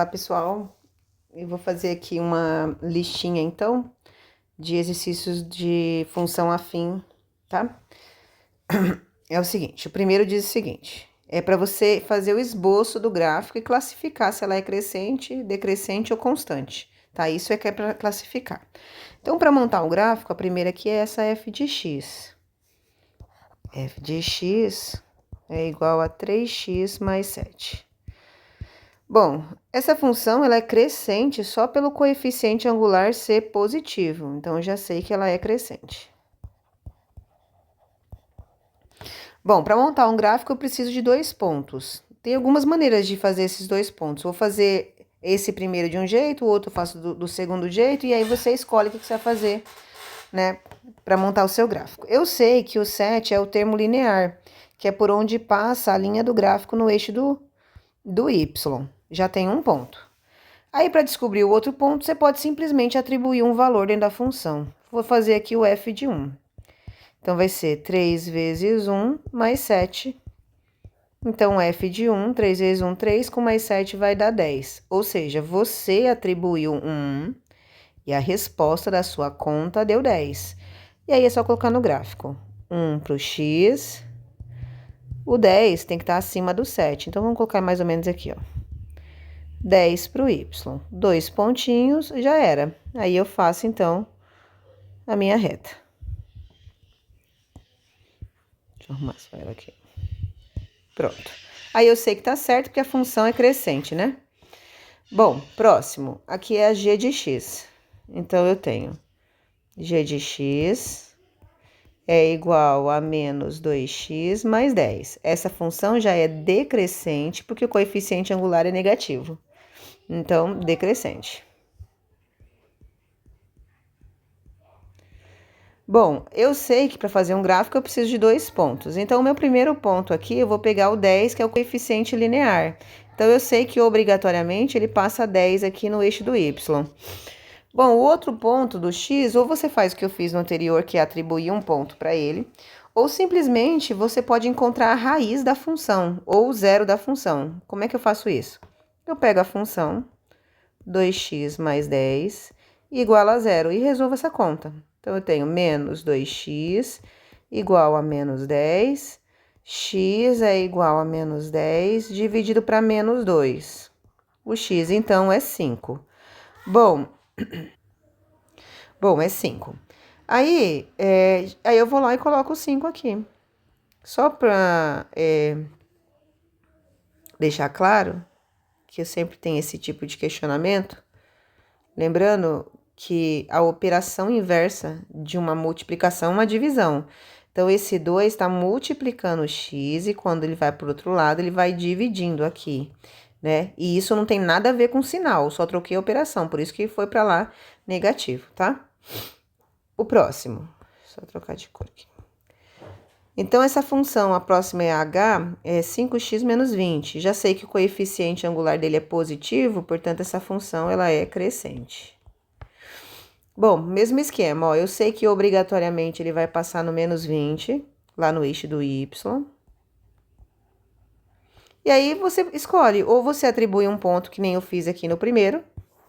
Olá, pessoal. Eu vou fazer aqui uma listinha, então, de exercícios de função afim, tá? É o seguinte, o primeiro diz o seguinte, é para você fazer o esboço do gráfico e classificar se ela é crescente, decrescente ou constante, tá? Isso é que é para classificar. Então, para montar um gráfico, a primeira aqui é essa f de x. F de x é igual a 3x mais 7. Bom, essa função ela é crescente só pelo coeficiente angular ser positivo, então eu já sei que ela é crescente. Bom, para montar um gráfico eu preciso de 2 pontos. Tem algumas maneiras de fazer esses 2 pontos. Vou fazer esse primeiro de um jeito, o outro eu faço do segundo jeito, e aí você escolhe o que você vai fazer, né, para montar o seu gráfico. Eu sei que o 7 é o termo linear, que é por onde passa a linha do gráfico no eixo do y. Já tem um ponto. Aí, para descobrir o outro ponto, você pode simplesmente atribuir um valor dentro da função. Vou fazer aqui o f de 1. Então, vai ser 3 vezes 1 mais 7. Então, f de 1, 3 vezes 1, 3, com mais 7 vai dar 10. Ou seja, você atribuiu 1 e a resposta da sua conta deu 10. E aí, é só colocar no gráfico. 1 para o x. O 10 tem que estar acima do 7. Então, vamos colocar mais ou menos aqui, ó. 10 para o y. 2 pontinhos, já era. Aí eu faço, então, a minha reta. Deixa eu arrumar só ela aqui. Pronto. Aí eu sei que tá certo, porque a função é crescente, né? Bom, próximo. Aqui é a g de x. Então, eu tenho g de x é igual a menos 2x mais 10. Essa função já é decrescente, porque o coeficiente angular é negativo. Então, decrescente. Bom, eu sei que para fazer um gráfico eu preciso de 2 pontos. Então, o meu primeiro ponto aqui, eu vou pegar o 10, que é o coeficiente linear. Então, eu sei que obrigatoriamente ele passa 10 aqui no eixo do y. Bom, o outro ponto do x, ou você faz o que eu fiz no anterior, que é atribuir um ponto para ele, ou simplesmente você pode encontrar a raiz da função, ou o zero da função. Como é que eu faço isso? Eu pego a função 2x mais 10 igual a zero e resolvo essa conta. Então, eu tenho menos 2x igual a menos 10, x é igual a menos 10 dividido para menos 2. O x, então, é 5. Bom, é 5. Aí eu vou lá e coloco o 5 aqui. Só para deixar claro que eu sempre tenho esse tipo de questionamento, lembrando que a operação inversa de uma multiplicação é uma divisão. Então, esse 2 está multiplicando o x e quando ele vai para o outro lado, ele vai dividindo aqui, né? E isso não tem nada a ver com sinal, só troquei a operação, por isso que foi para lá negativo, tá? O próximo, só trocar de cor aqui. Então, essa função, a próxima é h, é 5x menos 20. Já sei que o coeficiente angular dele é positivo, portanto, essa função ela é crescente. Bom, mesmo esquema, ó, eu sei que obrigatoriamente ele vai passar no menos 20, lá no eixo do y. E aí você escolhe, ou você atribui um ponto que nem eu fiz aqui no primeiro,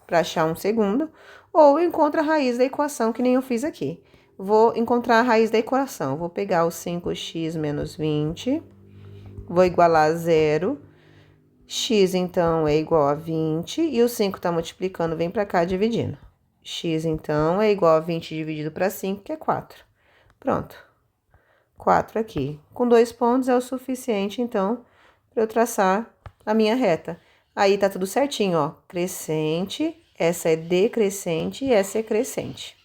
para achar um segundo, ou encontra a raiz da equação que nem eu fiz aqui. Vou encontrar a raiz da equação, vou pegar o 5x menos 20, vou igualar a zero, x então é igual a 20, e o 5 tá multiplicando, vem para cá dividindo. X, então, é igual a 20 dividido para 5, que é 4. Pronto. 4 aqui. Com 2 pontos é o suficiente, então, para eu traçar a minha reta. Aí, tá tudo certinho, ó. Crescente, essa é decrescente e essa é crescente.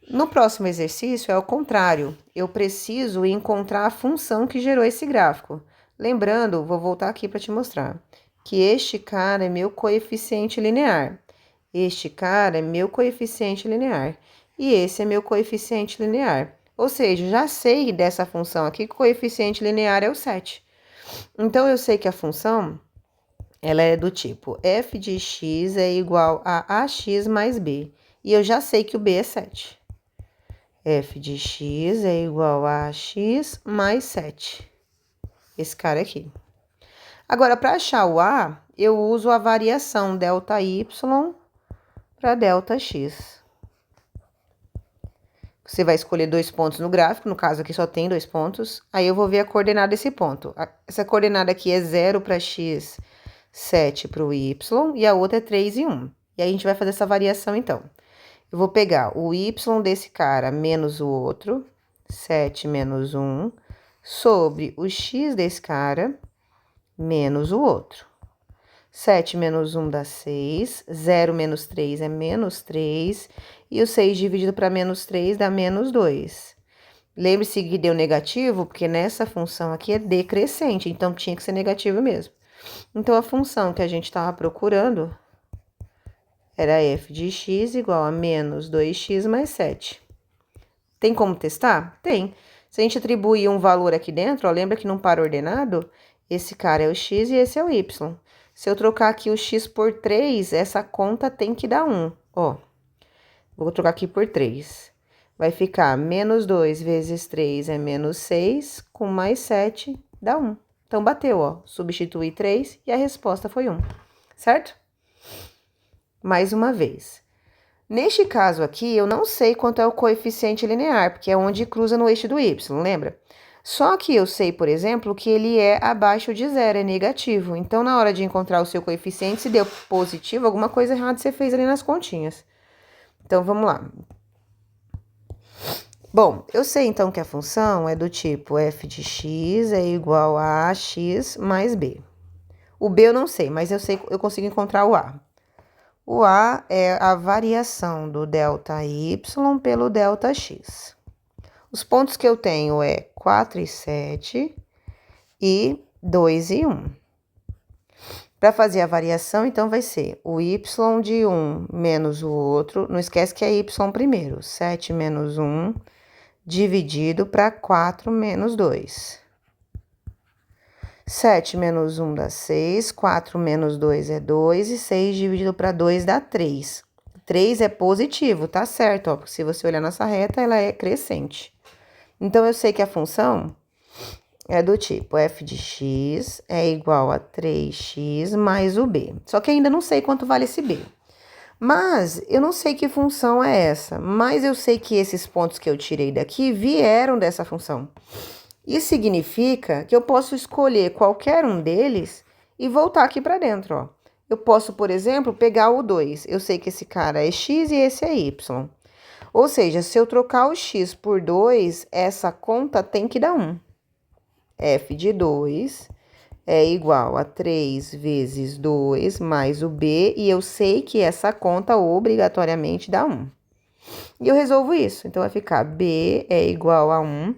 No próximo exercício é o contrário. Eu preciso encontrar a função que gerou esse gráfico. Lembrando, vou voltar aqui para te mostrar, que este cara é meu coeficiente linear. Este cara é meu coeficiente linear. E esse é meu coeficiente linear. Ou seja, já sei dessa função aqui que o coeficiente linear é o 7. Então, eu sei que a função ela é do tipo f de x é igual a ax mais b. E eu já sei que o b é 7. F de x é igual a ax mais 7. Esse cara aqui. Agora, para achar o A, eu uso a variação ΔY para ΔX. Você vai escolher 2 pontos no gráfico, no caso aqui só tem 2 pontos. Aí eu vou ver a coordenada desse ponto. Essa coordenada aqui é 0 para x, 7 para o y, e a outra é 3 e 1. E aí a gente vai fazer essa variação, então. Eu vou pegar o y desse cara menos o outro, 7 menos 1, sobre o x desse cara menos o outro. 7 menos 1 dá 6, 0 menos 3 é menos 3, e o 6 dividido para menos 3 dá menos 2. Lembre-se que deu negativo, porque nessa função aqui é decrescente, então tinha que ser negativo mesmo. Então, a função que a gente estava procurando era f de x igual a menos 2x mais 7. Tem como testar? Tem. Se a gente atribuir um valor aqui dentro, ó, lembra que num par ordenado, esse cara é o x e esse é o y. Se eu trocar aqui o x por 3, essa conta tem que dar 1. Ó, vou trocar aqui por 3. Vai ficar menos 2 vezes 3 é menos 6, com mais 7 dá 1. Então, bateu, ó. Substitui 3 e a resposta foi 1, certo? Mais uma vez. Neste caso aqui, eu não sei quanto é o coeficiente linear, porque é onde cruza no eixo do y, lembra? Só que eu sei, por exemplo, que ele é abaixo de 0, é negativo. Então, na hora de encontrar o seu coeficiente, se deu positivo, alguma coisa errada você fez ali nas continhas. Então, vamos lá. Bom, eu sei então que a função é do tipo f de x é igual a x mais b. O b eu não sei, mas eu consigo encontrar o a. O a é a variação do ΔY pelo ΔX. Os pontos que eu tenho é 4 e 7 e 2 e 1. Para fazer a variação, então, vai ser o y de um menos o outro. Não esquece que é y primeiro. 7 menos 1 dividido para 4 menos 2. 7 menos 1 dá 6, 4 menos 2 é 2, e 6 dividido para 2 dá 3. 3 é positivo, tá certo, ó, porque se você olhar nessa reta, ela é crescente. Então, eu sei que a função é do tipo f de x é igual a 3x mais o b. Só que ainda não sei quanto vale esse b. Mas eu não sei que função é essa, mas eu sei que esses pontos que eu tirei daqui vieram dessa função. Isso significa que eu posso escolher qualquer um deles e voltar aqui para dentro, ó. Eu posso, por exemplo, pegar o 2. Eu sei que esse cara é x e esse é y. Ou seja, se eu trocar o x por 2, essa conta tem que dar 1. F de 2 é igual a 3 vezes 2 mais o b, e eu sei que essa conta obrigatoriamente dá 1. E eu resolvo isso, então vai ficar b é igual a 1,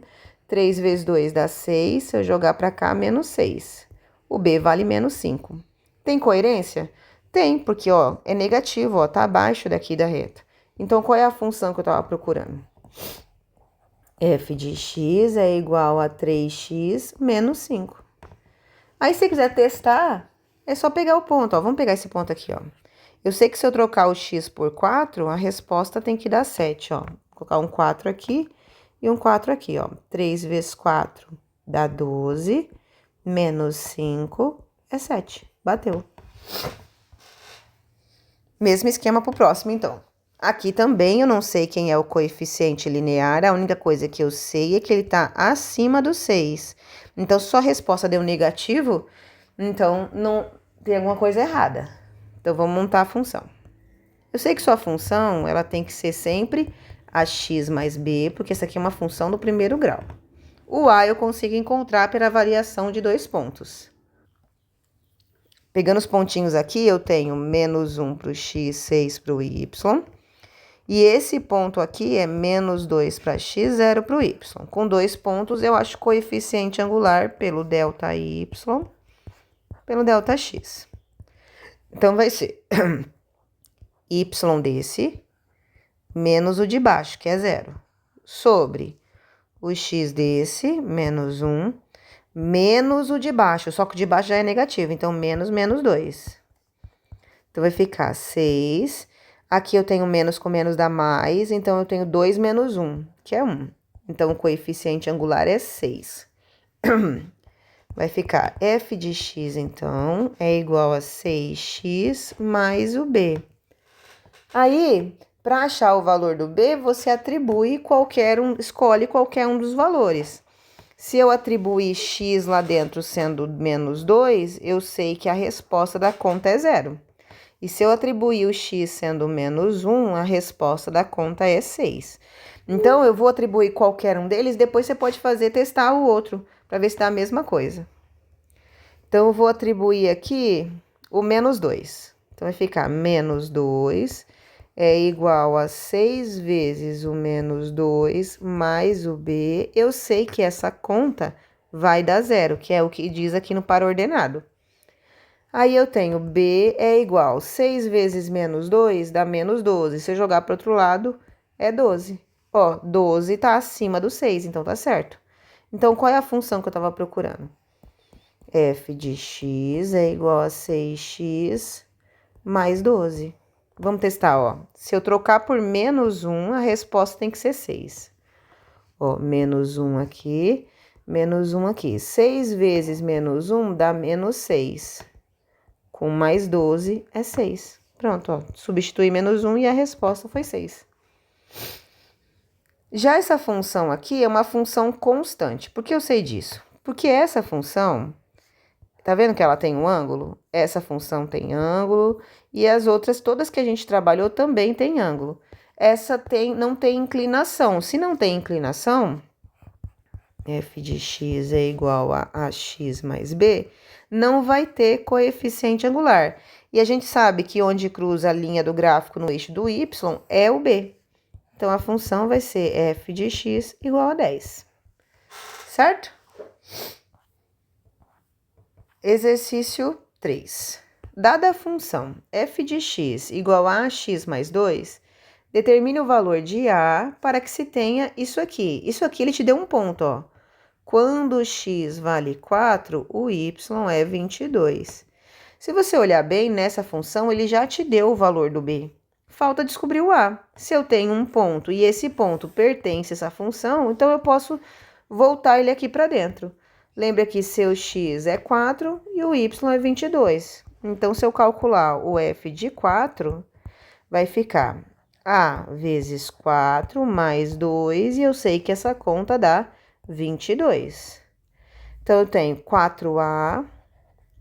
3 vezes 2 dá 6, se eu jogar para cá, menos 6. O b vale menos 5. Tem coerência? Tem, porque, ó, é negativo, ó, tá abaixo daqui da reta. Então, qual é a função que eu estava procurando? F de x é igual a 3x menos 5. Aí, se você quiser testar, é só pegar o ponto, ó. Vamos pegar esse ponto aqui, ó. Eu sei que se eu trocar o x por 4, a resposta tem que dar 7, ó. Vou colocar um 4 aqui e um 4 aqui, ó. 3 vezes 4 dá 12, menos 5 é 7. Bateu. Mesmo esquema pro próximo, então. Aqui também eu não sei quem é o coeficiente linear, a única coisa que eu sei é que ele está acima do 6. Então, se só a resposta deu negativo, então não tem alguma coisa errada. Então, vamos montar a função. Eu sei que sua função, ela tem que ser sempre ax mais b, porque essa aqui é uma função do primeiro grau. O a eu consigo encontrar pela variação de 2 pontos. Pegando os pontinhos aqui, eu tenho menos 1 para o x, 6 para o y. E esse ponto aqui é menos 2 para x, 0 para o y. Com 2 pontos, eu acho coeficiente angular pelo ΔY, pelo ΔX. Então, vai ser y desse, menos o de baixo, que é 0, sobre o x desse, menos 1, menos o de baixo, só que o de baixo já é negativo, então, menos 2. Então, vai ficar 6. Aqui eu tenho menos com menos dá mais, então eu tenho 2 menos 1, que é 1. Então, o coeficiente angular é 6. Vai ficar f de x, então, é igual a 6x mais o b. Aí, para achar o valor do b, você atribui escolhe qualquer um dos valores. Se eu atribuir x lá dentro sendo menos 2, eu sei que a resposta da conta é 0. E se eu atribuir o x sendo menos 1, a resposta da conta é 6. Então, eu vou atribuir qualquer um deles, depois você pode testar o outro, para ver se dá a mesma coisa. Então, eu vou atribuir aqui o menos 2. Então, vai ficar menos 2 é igual a 6 vezes o menos 2 mais o b. Eu sei que essa conta vai dar 0, que é o que diz aqui no par ordenado. Aí eu tenho b é igual a 6 vezes menos 2 dá menos 12. Se eu jogar para o outro lado, é 12. Ó, 12 está acima do 6, então tá certo. Então, qual é a função que eu estava procurando? F de x é igual a 6x mais 12. Vamos testar, ó. Se eu trocar por menos 1, a resposta tem que ser 6. Ó, menos 1 aqui, menos 1 aqui. 6 vezes menos 1 dá menos 6. Com mais 12 é 6. Pronto, ó. Substitui menos 1 e a resposta foi 6. Já essa função aqui é uma função constante. Por que eu sei disso? Porque essa função, tá vendo que ela tem um ângulo? Essa função tem ângulo e as outras, todas que a gente trabalhou, também tem ângulo. Essa não tem inclinação. Se não tem inclinação, f de x é igual a ax mais b, não vai ter coeficiente angular. E a gente sabe que onde cruza a linha do gráfico no eixo do y é o b. Então, a função vai ser f de x igual a 10. Certo? Exercício 3. Dada a função f de x igual a ax mais 2, determine o valor de a para que se tenha isso aqui. Isso aqui ele te deu um ponto, ó. Quando x vale 4, o y é 22. Se você olhar bem, nessa função, ele já te deu o valor do b. Falta descobrir o a. Se eu tenho um ponto e esse ponto pertence a essa função, então eu posso voltar ele aqui para dentro. Lembra que seu x é 4 e o y é 22. Então, se eu calcular o f de 4, vai ficar a vezes 4 mais 2, e eu sei que essa conta dá 22. Então, eu tenho 4a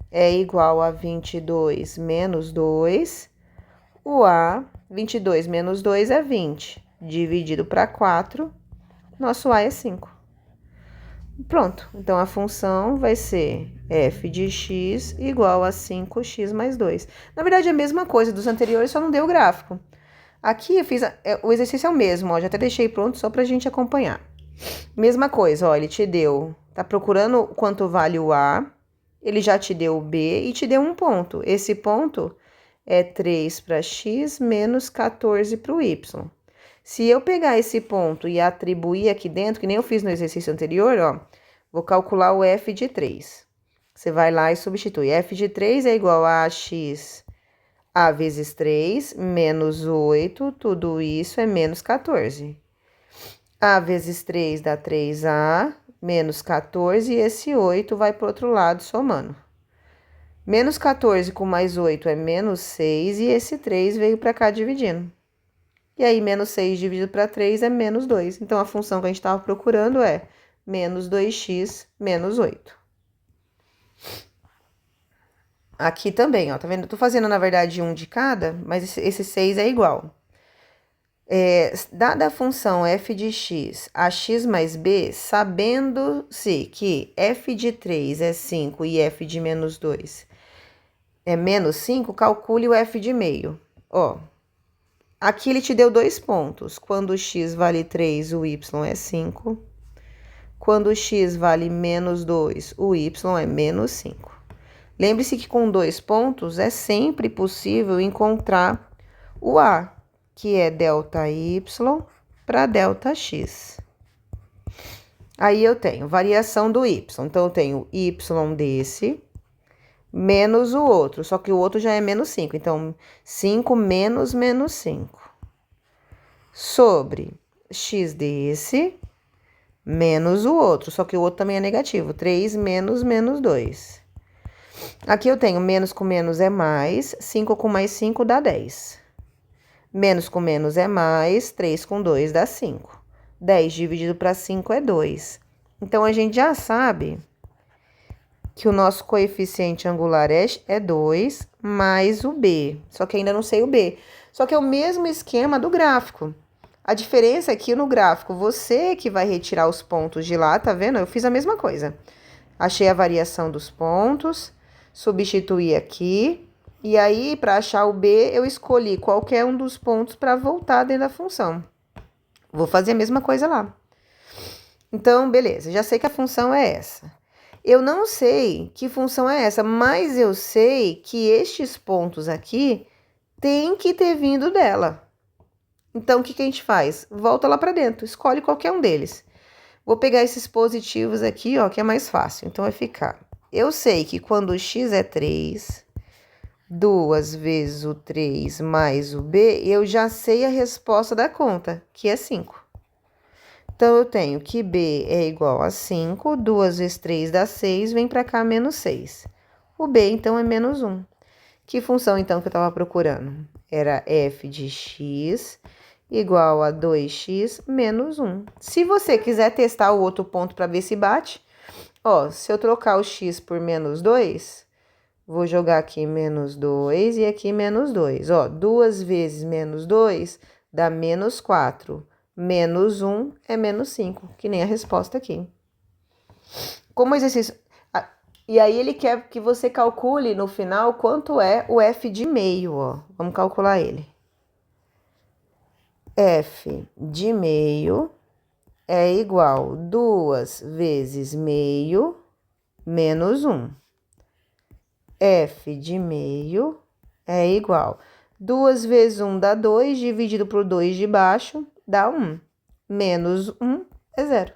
é igual a 22 menos 2. O a, 22 menos 2 é 20. Dividido para 4, nosso a é 5. Pronto. Então, a função vai ser f de x igual a 5x mais 2. Na verdade, é a mesma coisa dos anteriores, só não deu o gráfico. Aqui eu fiz, o exercício é o mesmo, ó, já até deixei pronto só para a gente acompanhar. Mesma coisa, ó, ele te deu, tá procurando quanto vale o a, ele já te deu o b e te deu um ponto. Esse ponto é 3 para x menos 14 para o y. Se eu pegar esse ponto e atribuir aqui dentro, que nem eu fiz no exercício anterior, ó, vou calcular o f de 3. Você vai lá e substitui. F de 3 é igual a x a vezes 3 menos 8, tudo isso é menos 14. A vezes 3 dá 3a, menos 14, e esse 8 vai para o outro lado somando. Menos 14 com mais 8 é menos 6, e esse 3 veio para cá dividindo. E aí, menos 6 dividido para 3 é menos 2. Então, a função que a gente estava procurando é menos 2x menos 8. Aqui também, ó, tá vendo? Eu tô fazendo, na verdade, um de cada, mas esse 6 é igual. Dada a função f de x a x mais b, sabendo-se que f de 3 é 5 e f de menos 2 é menos 5, calcule o f de meio. Ó, aqui ele te deu 2 pontos. Quando o x vale 3, o y é 5. Quando o x vale menos 2, o y é menos 5. Lembre-se que com 2 pontos é sempre possível encontrar o a, que é ΔY para ΔX. Aí eu tenho variação do y. Então, eu tenho y desse menos o outro, só que o outro já é menos 5. Então, 5 menos menos 5. Sobre x desse menos o outro, só que o outro também é negativo. 3 menos menos 2. Aqui eu tenho menos com menos é mais, 5 com mais 5 dá 10. Menos com menos é mais, 3 com 2 dá 5. 10 dividido para 5 é 2. Então, a gente já sabe que o nosso coeficiente angular é 2 mais o B. Só que ainda não sei o B. Só que é o mesmo esquema do gráfico. A diferença é que no gráfico, você que vai retirar os pontos de lá, tá vendo? Eu fiz a mesma coisa. Achei a variação dos pontos, substituí aqui, e aí, para achar o B, eu escolhi qualquer um dos pontos para voltar dentro da função. Vou fazer a mesma coisa lá. Então, beleza, já sei que a função é essa. Eu não sei que função é essa, mas eu sei que estes pontos aqui têm que ter vindo dela. Então, o que a gente faz? Volta lá para dentro, escolhe qualquer um deles. Vou pegar esses positivos aqui, ó, que é mais fácil. Então, vai ficar. Eu sei que quando o x é 3, 2 vezes o 3 mais o b, eu já sei a resposta da conta, que é 5. Então, eu tenho que b é igual a 5, 2 vezes 3 dá 6, vem para cá menos 6. O b, então, é menos 1. Que função, então, que eu estava procurando? Era f de x igual a 2x menos 1. Se você quiser testar o outro ponto para ver se bate, ó, se eu trocar o x por menos 2, vou jogar aqui menos 2 e aqui menos 2. Ó, 2 vezes menos 2 dá menos 4. Menos 1 é menos 5, que nem a resposta aqui. Como exercício... E aí, ele quer que você calcule no final quanto é o f de meio, ó. Vamos calcular ele. F de meio é igual a 2 vezes meio menos 1. F de meio é igual a 2 vezes 1 dá 2, dividido por 2 de baixo dá 1. Menos 1 é 0.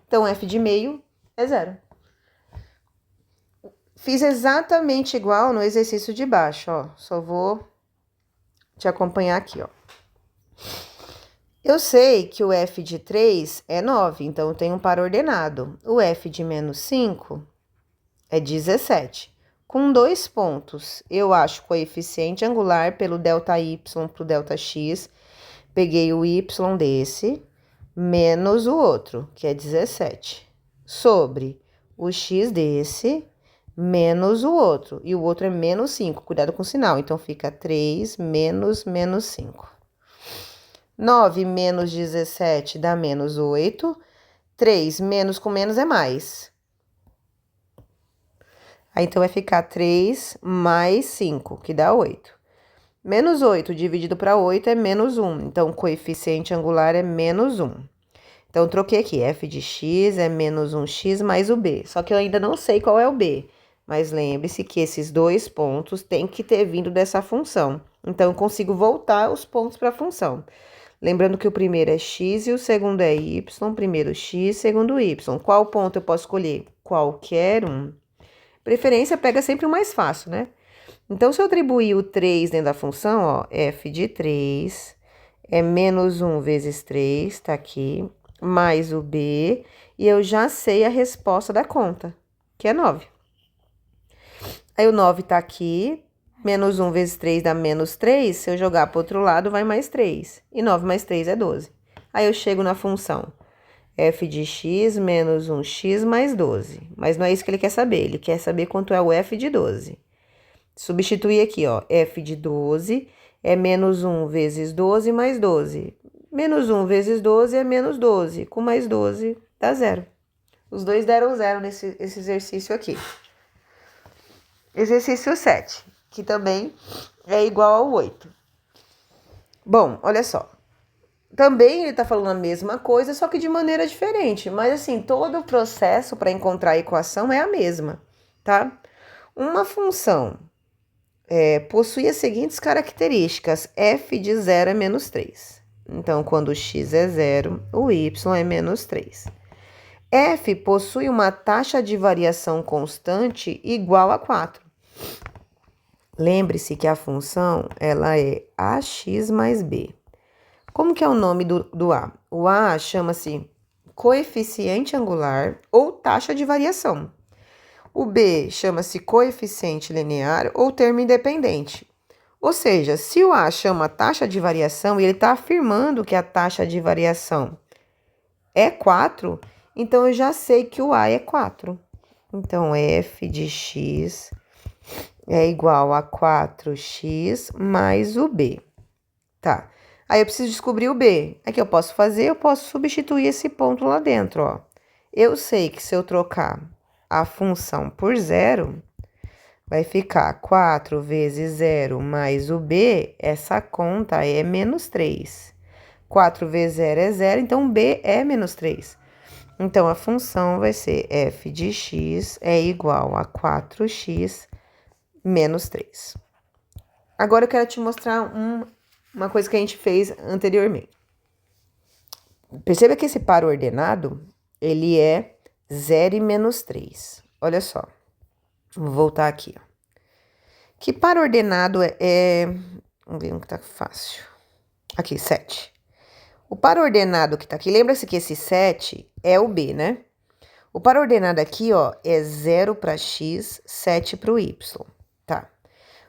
Então, F de meio é 0. Fiz exatamente igual no exercício de baixo, ó. Só vou te acompanhar aqui, ó. Eu sei que o F de 3 é 9, então eu tenho um par ordenado. O F de menos 5 é 17. Com 2 pontos, eu acho o coeficiente angular pelo ΔY para o ΔX. Peguei o Y desse, menos o outro, que é 17. Sobre o X desse, menos o outro. E o outro é menos 5. Cuidado com o sinal. Então, fica 3 menos menos 5. 9 menos 17 dá menos 8. 3 menos com menos é mais. Aí, então, vai ficar 3 mais 5, que dá 8. Menos 8 dividido para 8 é menos 1. Então, o coeficiente angular é menos 1. Então, troquei aqui. F de x é menos 1x mais o b. Só que eu ainda não sei qual é o b. Mas lembre-se que esses dois pontos têm que ter vindo dessa função. Então, eu consigo voltar os pontos para a função. Lembrando que o primeiro é x e o segundo é y. Primeiro x, segundo y. Qual ponto eu posso escolher? Qualquer um. Preferência pega sempre o mais fácil, né? Então, se eu atribuir o 3 dentro da função, ó, f de 3 é menos 1 vezes 3, tá aqui, mais o b, e eu já sei a resposta da conta, que é 9. Aí, o 9 tá aqui, menos 1 vezes 3 dá menos 3, se eu jogar para o outro lado, vai mais 3, e 9 mais 3 é 12. Aí, eu chego na função f de x menos 1x mais 12, mas não é isso que ele quer saber, ele quer saber quanto é o f de 12. Substituir aqui, ó, f de 12 é menos 1 vezes 12 mais 12. Menos 1 vezes 12 é menos 12. Com mais 12 dá 0. Os dois deram 0 nesse exercício aqui. Exercício 7, que também é igual ao 8. Bom, olha só. Também ele tá falando a mesma coisa, só que de maneira diferente. Mas assim, todo o processo para encontrar a equação é a mesma, tá? Uma função possui as seguintes características. F de 0 é menos 3. Então, quando o x é 0, o y é menos 3. F possui uma taxa de variação constante igual a 4. Lembre-se que a função ela é ax mais b. Como que é o nome do A? O A chama-se coeficiente angular ou taxa de variação. O B chama-se coeficiente linear ou termo independente. Ou seja, se o A chama taxa de variação e ele está afirmando que a taxa de variação é 4, então eu já sei que o A é 4. Então, f de x é igual a 4x mais o B. Tá. Aí eu preciso descobrir o B. O que eu posso fazer? Eu posso substituir esse ponto lá dentro, ó. Eu sei que se eu trocar a função por zero, vai ficar 4 vezes 0 mais o B, essa conta é menos 3. 4 vezes 0 é 0, então B é menos 3. Então, a função vai ser f de x é igual a 4x menos 3. Agora eu quero te mostrar uma coisa que a gente fez anteriormente. Perceba que esse par ordenado, ele é 0 e menos 3. Olha só. Vou voltar aqui, ó. Que par ordenado vamos ver um que tá fácil. Aqui, 7. O par ordenado que tá aqui, lembra-se que esse 7 é o B, né? O par ordenado aqui, ó, é 0 para x, 7 para o y, tá?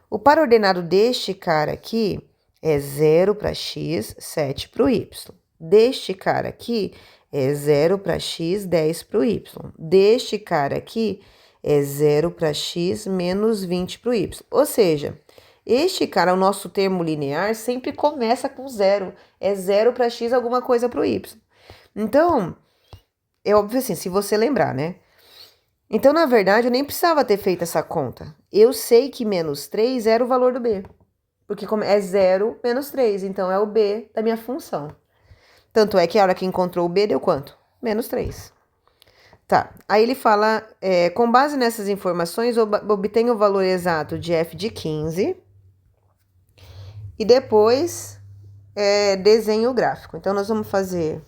O par ordenado deste cara aqui é 0 para x, 7 para o y. Deste cara aqui é 0 para x, 10 para o y. Deste cara aqui é 0 para x menos 20 para o y. Ou seja, este cara, o nosso termo linear, sempre começa com 0. É 0 para x alguma coisa para o y. Então, é óbvio assim, se você lembrar, né? Então, na verdade, eu nem precisava ter feito essa conta. Eu sei que menos 3 era o valor do B. Porque é 0 menos 3, então é o B da minha função. Tanto é que a hora que encontrou o B deu quanto? Menos 3. Tá, aí ele fala, com base nessas informações, obtenha o valor exato de f de 15 e depois desenhe o gráfico. Então, nós vamos fazer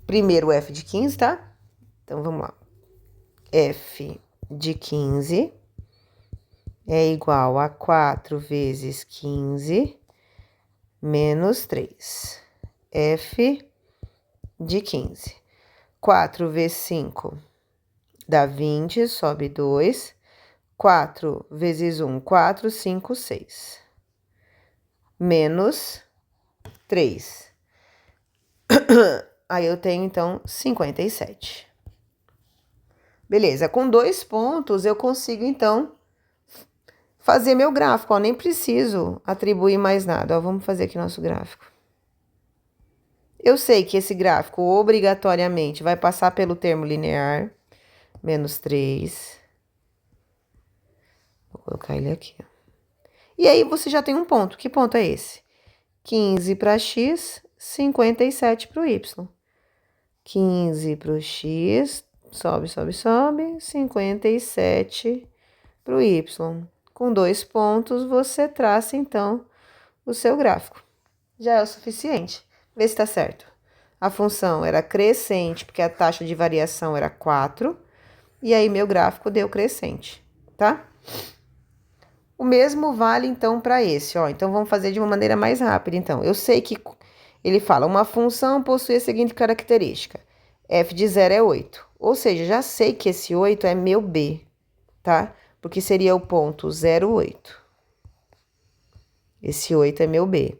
primeiro o f de 15, tá? Então, vamos lá. F de 15 é igual a 4 vezes 15 menos 3. F de 15. 4 vezes 5 dá 20, sobe 2. 4 vezes 1, 4, 5, 6. Menos 3. Aí eu tenho, então, 57. Beleza, com 2 pontos eu consigo, então, fazer meu gráfico. Ó, nem preciso atribuir mais nada. Ó, vamos fazer aqui nosso gráfico. Eu sei que esse gráfico obrigatoriamente vai passar pelo termo linear, menos 3. Vou colocar ele aqui. Ó. E aí você já tem um ponto. Que ponto é esse? 15 para x, 57 para o y. 15 para o x, sobe, sobe, sobe, 57 para o y. Com 2 pontos, você traça, então, o seu gráfico. Já é o suficiente. Vê se está certo. A função era crescente, porque a taxa de variação era 4. E aí, meu gráfico deu crescente, tá? O mesmo vale, então, para esse, ó. Então, vamos fazer de uma maneira mais rápida, então. Eu sei que ele fala, uma função possui a seguinte característica. F de 0 é 8. Ou seja, já sei que esse 8 é meu B, tá? Porque seria o ponto 0,8. Esse 8 é meu B.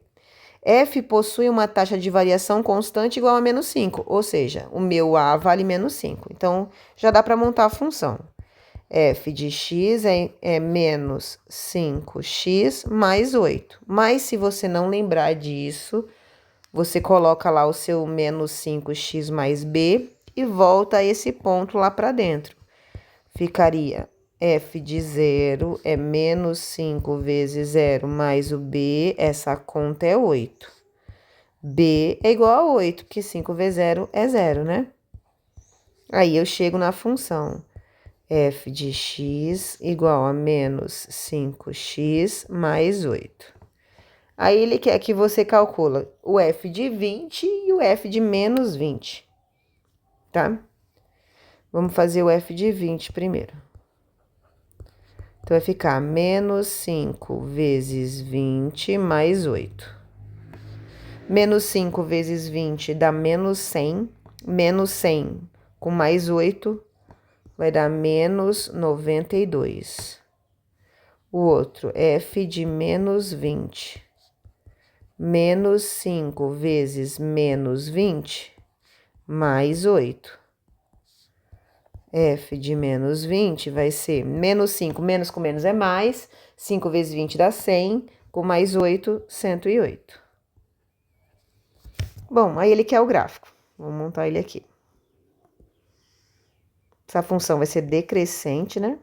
F possui uma taxa de variação constante igual a menos 5, ou seja, o meu A vale menos 5. Então, já dá para montar a função. F de x é menos 5x mais 8. Mas, se você não lembrar disso, você coloca lá o seu menos 5x mais b e volta a esse ponto lá para dentro. Ficaria f de 0 é menos 5 vezes 0 mais o b, essa conta é 8. B é igual a 8, porque 5 vezes 0 é 0, né? Aí eu chego na função f de x igual a menos 5x mais 8. Aí ele quer que você calcule o f de 20 e o f de menos 20, tá? Vamos fazer o f de 20 primeiro. Então, vai ficar menos 5 vezes 20 mais 8. Menos 5 vezes 20 dá menos 100. menos 100 com mais 8 vai dar menos 92. O outro, f de menos 20. Menos 5 vezes menos 20, mais 8. F de menos 20 vai ser menos 5, menos com menos é mais. 5 vezes 20 dá 100, com mais 8, 108. Bom, aí ele quer o gráfico. Vamos montar ele aqui. Essa função vai ser decrescente, né?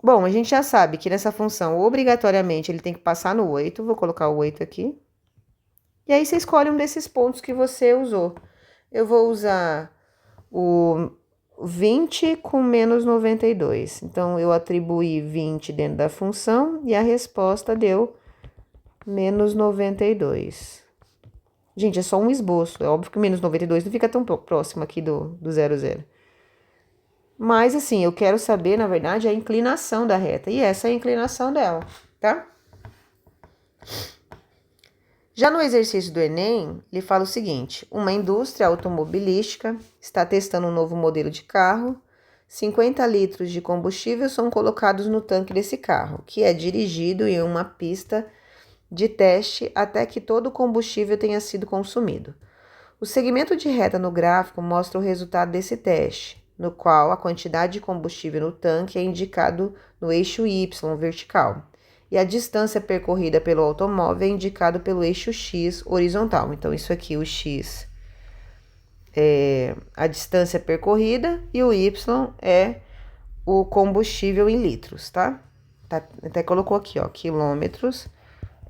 Bom, a gente já sabe que nessa função, obrigatoriamente, ele tem que passar no 8. Vou colocar o 8 aqui. E aí, você escolhe um desses pontos que você usou. Eu vou usar o 20 com menos 92. Então, eu atribuí 20 dentro da função e a resposta deu menos 92. Gente, é só um esboço. É óbvio que o menos 92 não fica tão próximo aqui do 00. Mas, assim, eu quero saber, na verdade, a inclinação da reta. E essa é a inclinação dela, tá? Já no exercício do Enem, ele fala o seguinte: uma indústria automobilística está testando um novo modelo de carro. 50 litros de combustível são colocados no tanque desse carro, que é dirigido em uma pista de teste até que todo o combustível tenha sido consumido. O segmento de reta no gráfico mostra o resultado desse teste, no qual a quantidade de combustível no tanque é indicado no eixo Y vertical, e a distância percorrida pelo automóvel é indicado pelo eixo X horizontal. Então, isso aqui, o X é a distância percorrida e o Y é o combustível em litros, tá? Até colocou aqui, ó, quilômetros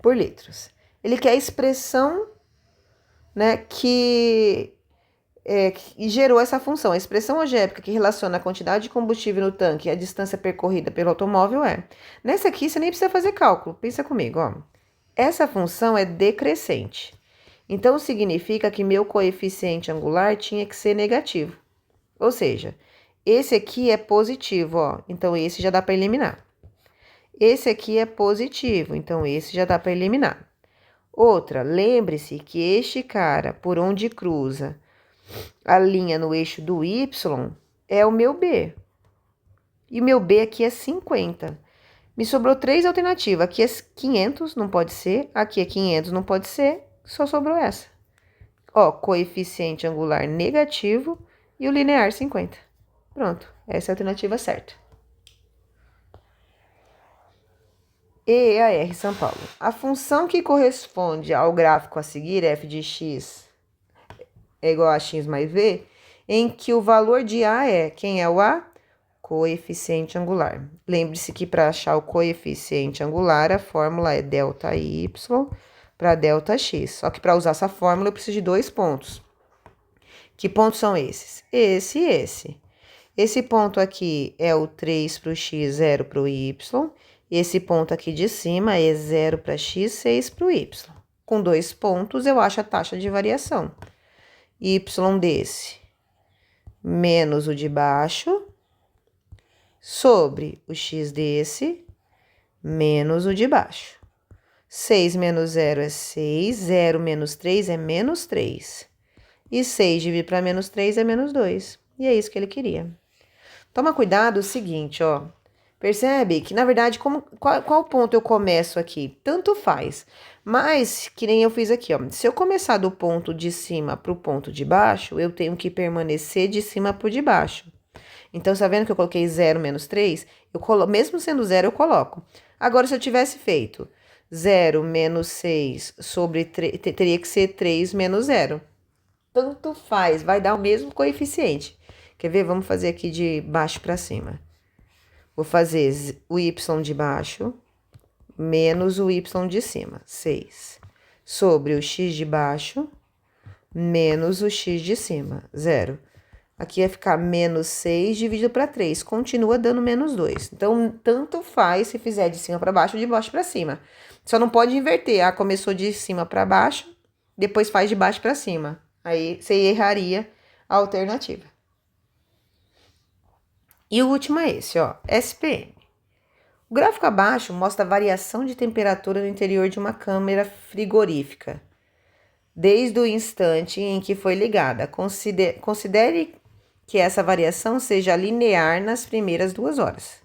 por litros. Ele quer a expressão, né, que gerou essa função. A expressão algébrica que relaciona a quantidade de combustível no tanque e a distância percorrida pelo automóvel é. Nessa aqui, você nem precisa fazer cálculo. Pensa comigo, ó. Essa função é decrescente. Então, significa que meu coeficiente angular tinha que ser negativo. Ou seja, esse aqui é positivo, ó. Então, esse já dá para eliminar. Esse aqui é positivo, então esse já dá para eliminar. Outra, lembre-se que este cara, por onde cruza a linha no eixo do Y, é o meu B. E o meu B aqui é 50. Me sobrou 3 alternativas. Aqui é 500, não pode ser. Aqui é 500, não pode ser. Só sobrou essa. Ó, coeficiente angular negativo e o linear 50. Pronto, essa é a alternativa certa. EAR São Paulo. A função que corresponde ao gráfico a seguir, f de x é igual a x mais v, em que o valor de A é, quem é o A? Coeficiente angular. Lembre-se que para achar o coeficiente angular, a fórmula é ΔY para ΔX. Só que para usar essa fórmula, eu preciso de 2 pontos. Que pontos são esses? Esse e esse. Esse ponto aqui é o 3 para o x, 0 para o y. Esse ponto aqui de cima é 0 para x, 6 para o y. Com 2 pontos, eu acho a taxa de variação. Y desse menos o de baixo sobre o x desse menos o de baixo. 6 menos 0 é 6, 0 menos 3 é menos 3. E 6 dividido para menos 3 é menos 2. E é isso que ele queria. Toma cuidado, o seguinte, ó. Percebe que, na verdade, qual ponto eu começo aqui? Tanto faz. Mas, que nem eu fiz aqui, ó. Se eu começar do ponto de cima para o ponto de baixo, eu tenho que permanecer de cima para o de baixo. Então, tá vendo que eu coloquei 0 menos 3? Mesmo sendo 0, eu coloco. Agora, se eu tivesse feito 0 menos 6 sobre 3, teria que ser 3 menos 0. Tanto faz, vai dar o mesmo coeficiente. Quer ver? Vamos fazer aqui de baixo para cima. Vou fazer o y de baixo menos o y de cima, 6. Sobre o x de baixo menos o x de cima, 0. Aqui vai ficar menos 6 dividido para 3. Continua dando menos 2. Então, tanto faz se fizer de cima para baixo ou de baixo para cima. Só não pode inverter. Ah, começou de cima para baixo, depois faz de baixo para cima. Aí você erraria a alternativa. E o último é esse, ó, SPM. O gráfico abaixo mostra a variação de temperatura no interior de uma câmara frigorífica. desde o instante em que foi ligada. Considere que essa variação seja linear nas primeiras 2 horas.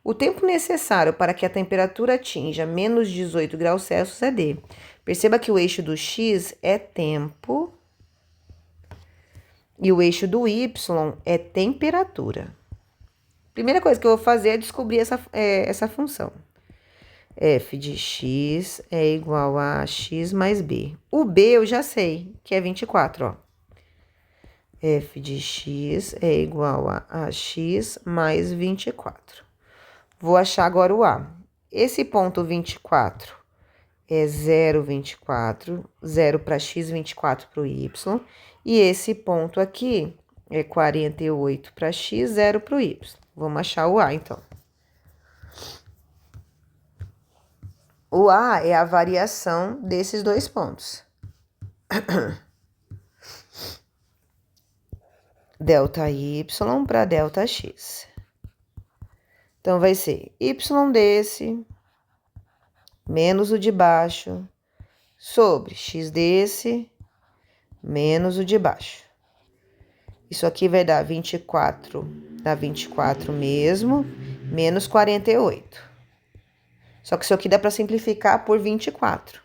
O tempo necessário para que a temperatura atinja menos 18 graus Celsius é D. Perceba que o eixo do X é tempo e o eixo do Y é temperatura. Primeira coisa que eu vou fazer é descobrir essa função. F de x é igual a x mais b. O b eu já sei, que é 24, ó. F de x é igual a x mais 24. Vou achar agora o a. Esse ponto 24 é 0,24, 0 para x, 24 para o y. E esse ponto aqui é 48 para x, 0 para o y. Vamos achar o a, então. O a é a variação desses 2 pontos. Delta y para delta x. Então, vai ser y desse menos o de baixo sobre x desse menos o de baixo. Isso aqui vai dar 24, dá 24 mesmo, menos 48. Só que isso aqui dá para simplificar por 24,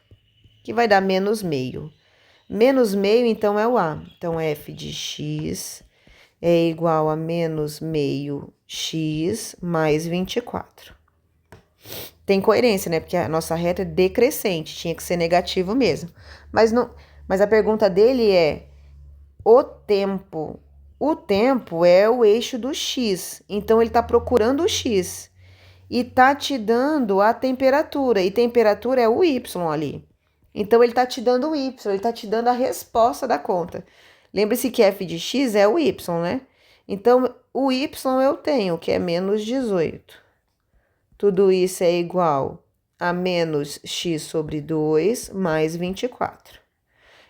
que vai dar menos meio. Menos meio, então, é o a. Então, f de x é igual a menos meio x mais 24. Tem coerência, né? Porque a nossa reta é decrescente, tinha que ser negativo mesmo. Mas a pergunta dele é o tempo. O tempo é o eixo do x, então ele está procurando o x. E tá te dando a temperatura, e temperatura é o y ali. Então, ele tá te dando o y, ele tá te dando a resposta da conta. Lembre-se que f de x é o y, né? Então, o y eu tenho, que é menos 18. Tudo isso é igual a menos x sobre 2 mais 24.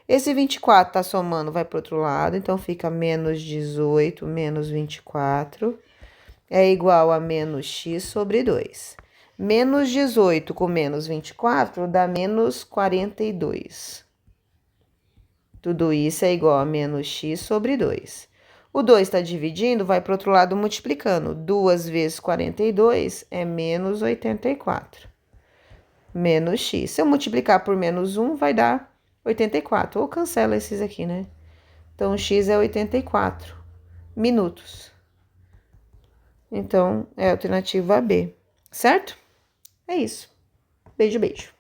Esse 24 tá somando, vai para o outro lado, então fica menos 18 menos 24 é igual a menos x sobre 2. Menos 18 com menos 24 dá menos 42. Tudo isso é igual a menos x sobre 2. O 2 está dividindo, vai para o outro lado multiplicando. 2 vezes 42 é menos 84. Menos x. Se eu multiplicar por menos 1, vai dar 84. Ou cancela esses aqui, né? Então, x é 84 minutos. Então, é a alternativa B, certo? É isso. Beijo, beijo.